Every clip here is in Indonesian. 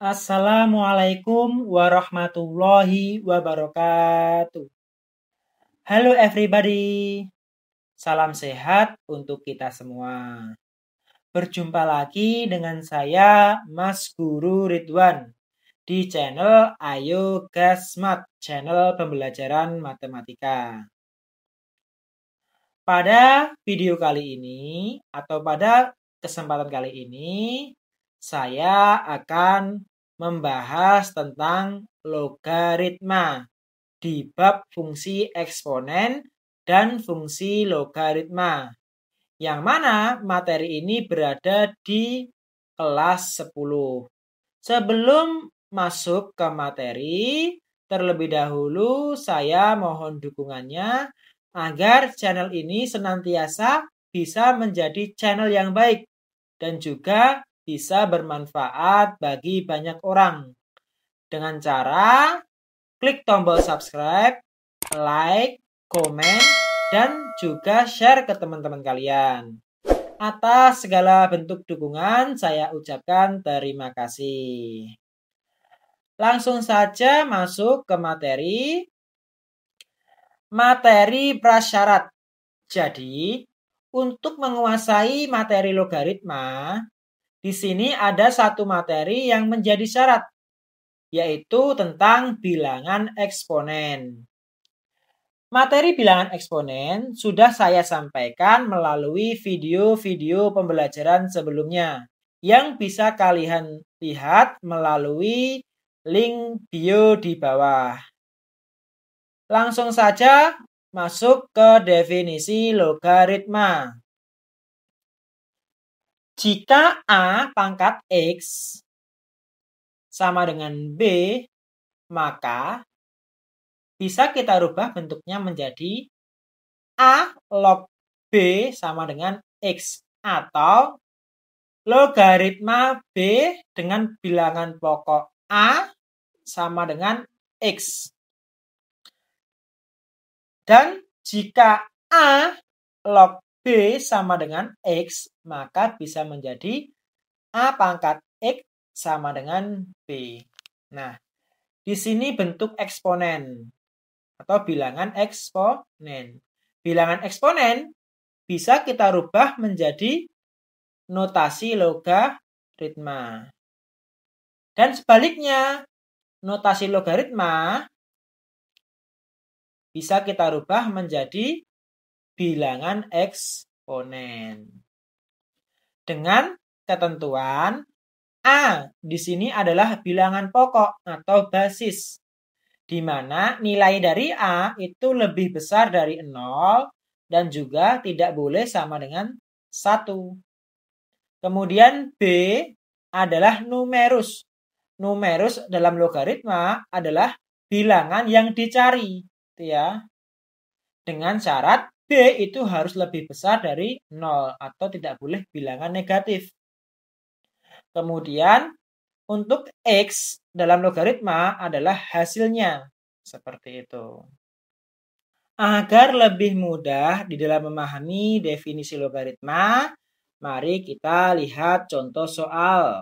Assalamualaikum warahmatullahi wabarakatuh. Halo everybody, salam sehat untuk kita semua. Berjumpa lagi dengan saya Mas Guru Ridwan di channel Ayo Gasmat, channel pembelajaran matematika. Pada video kali ini atau pada kesempatan kali ini saya akan membahas tentang logaritma di bab fungsi eksponen dan fungsi logaritma. Yang mana materi ini berada di kelas 10. Sebelum masuk ke materi, terlebih dahulu saya mohon dukungannya agar channel ini senantiasa bisa menjadi channel yang baik dan juga bisa bermanfaat bagi banyak orang. Dengan cara klik tombol subscribe, like, komen, dan juga share ke teman-teman kalian. Atas segala bentuk dukungan, saya ucapkan terima kasih. Langsung saja masuk ke materi. Materi prasyarat. Jadi, untuk menguasai materi logaritma, di sini ada satu materi yang menjadi syarat, yaitu tentang bilangan eksponen. Materi bilangan eksponen sudah saya sampaikan melalui video-video pembelajaran sebelumnya yang bisa kalian lihat melalui link bio di bawah. Langsung saja masuk ke definisi logaritma. Jika A pangkat X sama dengan B, maka bisa kita rubah bentuknya menjadi A log B sama dengan X atau logaritma B dengan bilangan pokok A sama dengan X. Dan jika A log B sama dengan X, maka bisa menjadi A pangkat X sama dengan B. Nah, di sini bentuk eksponen atau bilangan eksponen. Bilangan eksponen bisa kita rubah menjadi notasi logaritma. Dan sebaliknya, notasi logaritma bisa kita rubah menjadi bilangan eksponen. Dengan ketentuan A di sini adalah bilangan pokok atau basis, di mana nilai dari A itu lebih besar dari 0 dan juga tidak boleh sama dengan 1. Kemudian B adalah numerus. Numerus dalam logaritma adalah bilangan yang dicari, ya. Dengan syarat B itu harus lebih besar dari 0 atau tidak boleh bilangan negatif. Kemudian untuk X dalam logaritma adalah hasilnya. Seperti itu. Agar lebih mudah di dalam memahami definisi logaritma, mari kita lihat contoh soal.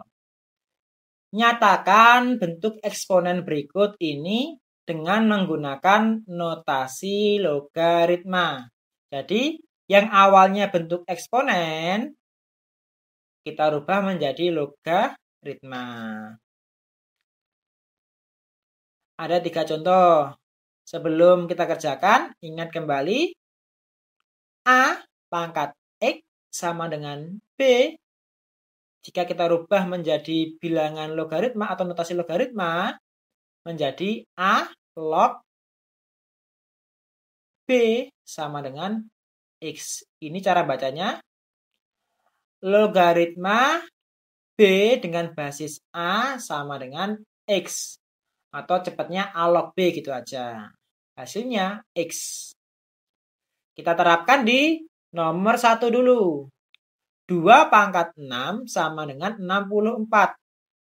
Nyatakan bentuk eksponen berikut ini dengan menggunakan notasi logaritma. Jadi, yang awalnya bentuk eksponen, kita rubah menjadi logaritma. Ada 3 contoh. Sebelum kita kerjakan, ingat kembali A pangkat X sama dengan B. Jika kita rubah menjadi bilangan logaritma atau notasi logaritma, menjadi A log B sama dengan X. Ini cara bacanya. Logaritma B dengan basis A sama dengan X. Atau cepatnya A log B gitu aja. Hasilnya X. Kita terapkan di nomor 1 dulu. 2 pangkat 6 sama dengan 64.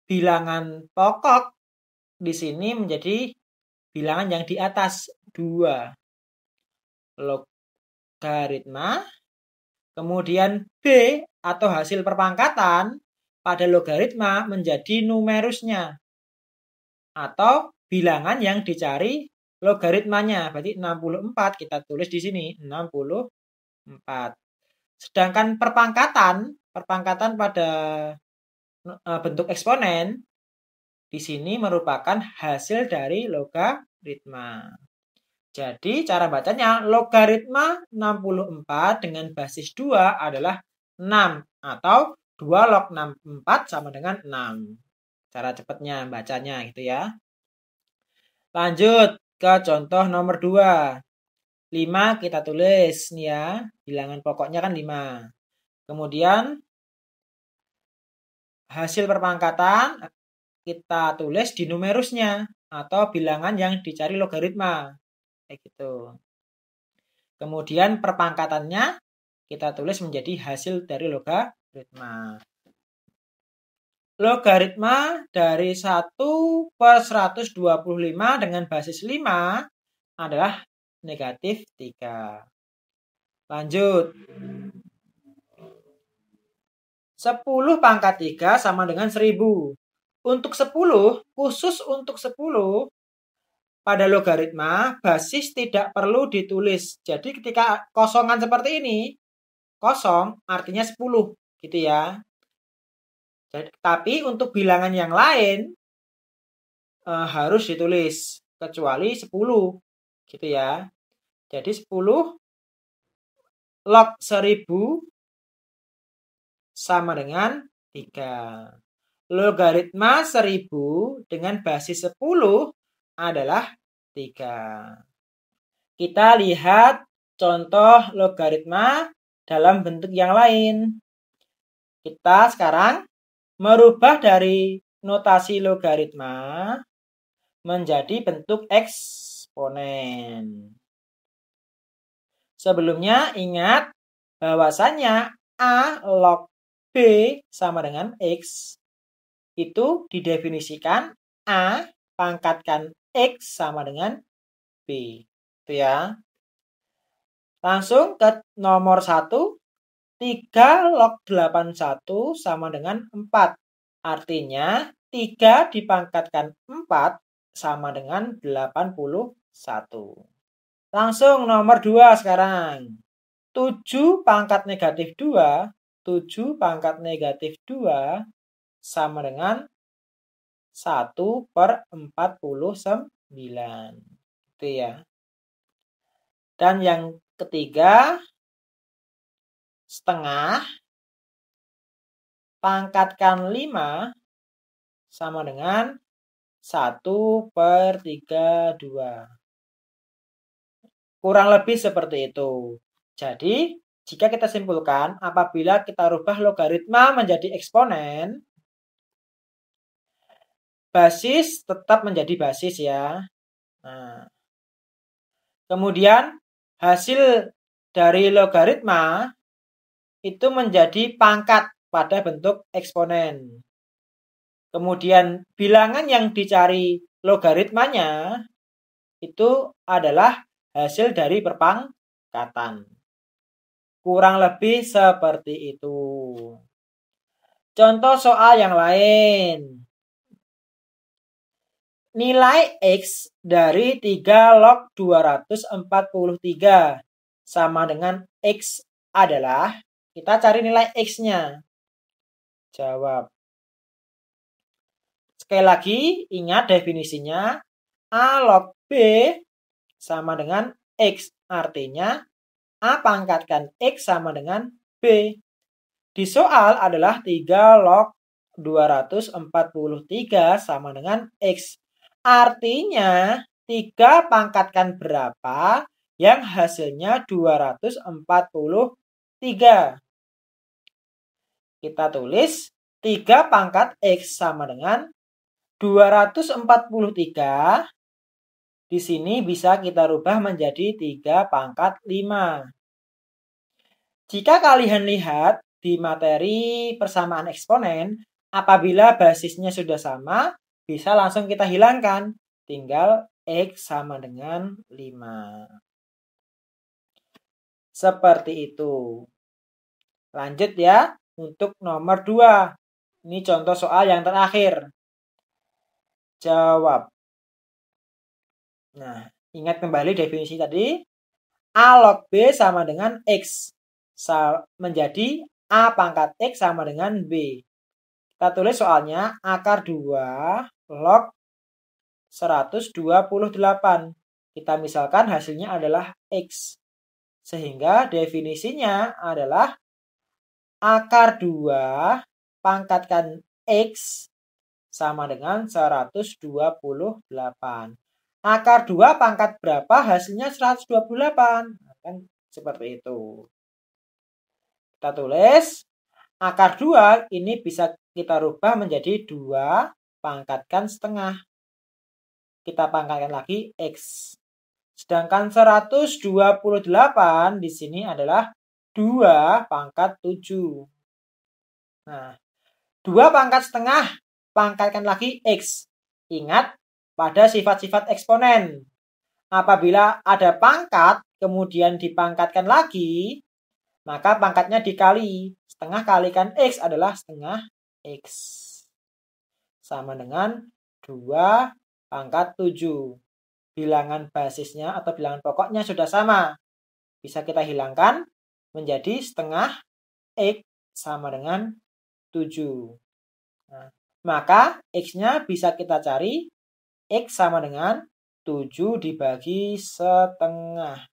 Bilangan pokok di sini menjadi bilangan yang di atas 2. Logaritma. Kemudian B atau hasil perpangkatan pada logaritma menjadi numerusnya atau bilangan yang dicari logaritmanya. Berarti 64 kita tulis di sini 64. Sedangkan perpangkatan pada bentuk eksponen di sini merupakan hasil dari logaritma. Jadi cara bacanya logaritma 64 dengan basis 2 adalah 6 atau 2 log 64 sama dengan 6. Cara cepatnya bacanya gitu ya. Lanjut ke contoh nomor 2. 5 kita tulis nih ya. Bilangan pokoknya kan 5. Kemudian hasil perpangkatan kita tulis di numerusnya atau bilangan yang dicari logaritma. Kayak gitu. Kemudian perpangkatannya kita tulis menjadi hasil dari logaritma. Logaritma dari 1/125 dengan basis 5 adalah negatif 3. Lanjut. 10 pangkat 3 sama dengan 1000. Untuk 10, khusus untuk 10, pada logaritma, basis tidak perlu ditulis. Jadi ketika kosongan seperti ini, kosong artinya 10, gitu ya. Jadi, tapi untuk bilangan yang lain, harus ditulis, kecuali 10, gitu ya. Jadi 10 log 1000 sama dengan 3. Logaritma 1000 dengan basis 10 adalah 3. Kita lihat contoh logaritma dalam bentuk yang lain. Kita sekarang merubah dari notasi logaritma menjadi bentuk eksponen. Sebelumnya ingat bahwasannya A log B sama dengan X. Itu didefinisikan A pangkatkan X sama dengan B. Itu ya. Langsung ke nomor 1. 3 log 81 sama dengan 4. Artinya 3 dipangkatkan 4 sama dengan 81. Langsung nomor 2 sekarang. 7 pangkat negatif 2. 7 pangkat negatif 2 sama dengan 1/49. Itu ya. Dan yang ketiga, setengah pangkatkan 5 sama dengan 1/32. Kurang lebih seperti itu. Jadi, jika kita simpulkan, apabila kita rubah logaritma menjadi eksponen, basis tetap menjadi basis ya. Nah, kemudian hasil dari logaritma itu menjadi pangkat pada bentuk eksponen. Kemudian bilangan yang dicari logaritmanya itu adalah hasil dari perpangkatan. Kurang lebih seperti itu. Contoh soal yang lain. Nilai X dari 3 log 243 sama dengan X adalah, kita cari nilai X-nya. Jawab. Sekali lagi, ingat definisinya. A log B sama dengan X. Artinya, A pangkatkan X sama dengan B. Di soal adalah 3 log 243 sama dengan X. Artinya, 3 pangkatkan berapa yang hasilnya 243. Kita tulis 3 pangkat X sama dengan 243. Di sini bisa kita rubah menjadi 3 pangkat 5. Jika kalian lihat di materi persamaan eksponen, apabila basisnya sudah sama, bisa langsung kita hilangkan. Tinggal X sama dengan 5. Seperti itu. Lanjut ya, untuk nomor 2. Ini contoh soal yang terakhir. Jawab. Nah, ingat kembali definisi tadi. A log B sama dengan X. Menjadi A pangkat X sama dengan B. Kita tulis soalnya akar 2 log 128. Kita misalkan hasilnya adalah X. Sehingga definisinya adalah akar 2 pangkatkan X sama dengan 128. Akar 2 pangkat berapa? Hasilnya 128. Nah, kan seperti itu. Kita tulis akar 2 ini bisa kita rubah menjadi 2 pangkatkan setengah. Kita pangkatkan lagi X. Sedangkan 128 di sini adalah 2 pangkat 7. Nah, 2 pangkat setengah pangkatkan lagi X. Ingat pada sifat-sifat eksponen. Apabila ada pangkat, kemudian dipangkatkan lagi, maka pangkatnya dikali. Setengah kalikan X adalah setengah X. Sama dengan 2 pangkat 7. Bilangan basisnya atau bilangan pokoknya sudah sama. Bisa kita hilangkan menjadi setengah X sama dengan 7. Nah, maka X-nya bisa kita cari X sama dengan 7 dibagi setengah.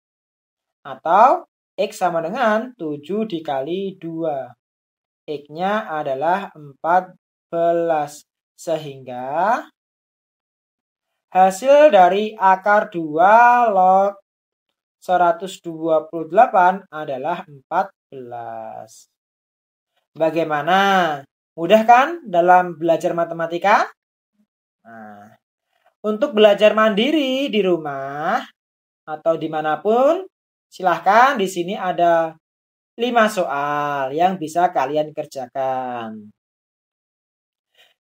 Atau X sama dengan 7 dikali 2. X-nya adalah 14. Sehingga hasil dari akar 2 log 128 adalah 14. Bagaimana? Mudah kan dalam belajar matematika? Nah, untuk belajar mandiri di rumah atau dimanapun, silahkan di sini ada 5 soal yang bisa kalian kerjakan.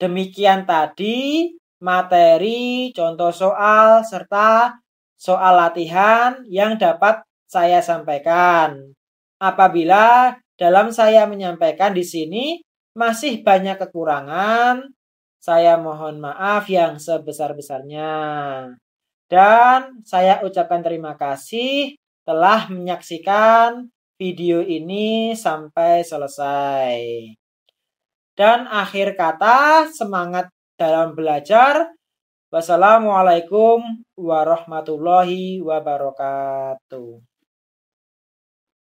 Demikian tadi materi, contoh soal, serta soal latihan yang dapat saya sampaikan. Apabila dalam saya menyampaikan di sini masih banyak kekurangan, saya mohon maaf yang sebesar-besarnya. Dan saya ucapkan terima kasih telah menyaksikan video ini sampai selesai. Dan akhir kata, semangat dalam belajar. Wassalamualaikum warahmatullahi wabarakatuh.